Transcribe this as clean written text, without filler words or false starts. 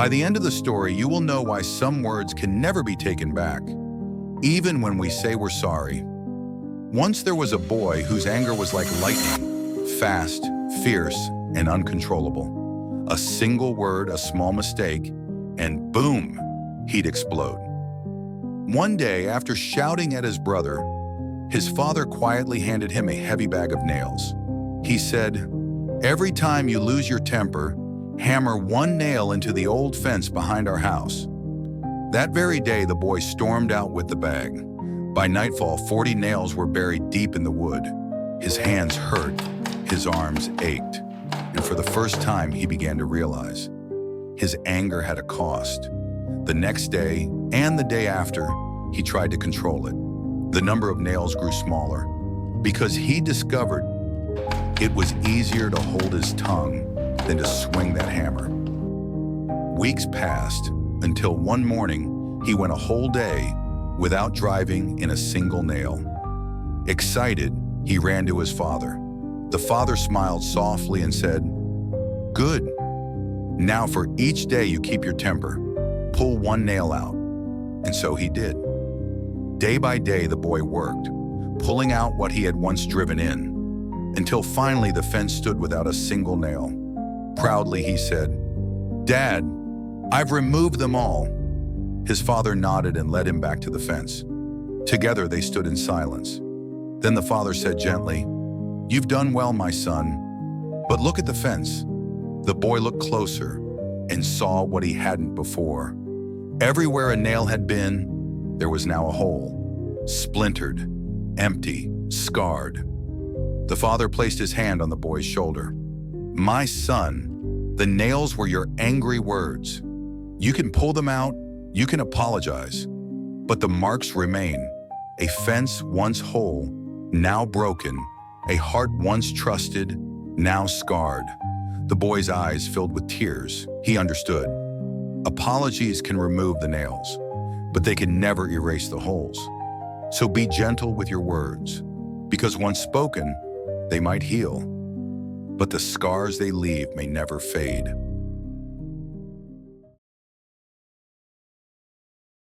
By the end of the story, you will know why some words can never be taken back, even when we say we're sorry. Once there was a boy whose anger was like lightning, fast, fierce, and uncontrollable. A single word, a small mistake, and boom, he'd explode. One day, after shouting at his brother, his father quietly handed him a heavy bag of nails. He said, "Every time you lose your temper, hammer one nail into the old fence behind our house." That very day, the boy stormed out with the bag. By nightfall, 40 nails were buried deep in the wood. His hands hurt, his arms ached, and for the first time, he began to realize his anger had a cost. The next day and the day after, he tried to control it. The number of nails grew smaller because he discovered it was easier to hold his tongue than to swing that hammer. Weeks passed until one morning he went a whole day without driving in a single nail. Excited, he ran to his father. The father smiled softly and said, "Good. Now for each day you keep your temper, pull one nail out." And so he did. Day by day the boy worked, pulling out what he had once driven in, until finally the fence stood without a single nail. Proudly he said, "Dad, I've removed them all." His father nodded and led him back to the fence. Together they stood in silence. Then the father said gently, "You've done well, my son, but look at the fence." The boy looked closer and saw what he hadn't before. Everywhere a nail had been, there was now a hole, splintered, empty, scarred. The father placed his hand on the boy's shoulder. "My son, the nails were your angry words. You can pull them out, you can apologize, but the marks remain. A fence once whole, now broken, a heart once trusted, now scarred." The boy's eyes filled with tears. He understood. Apologies can remove the nails, but they can never erase the holes. So be gentle with your words, because once spoken, they might heal, but the scars they leave may never fade.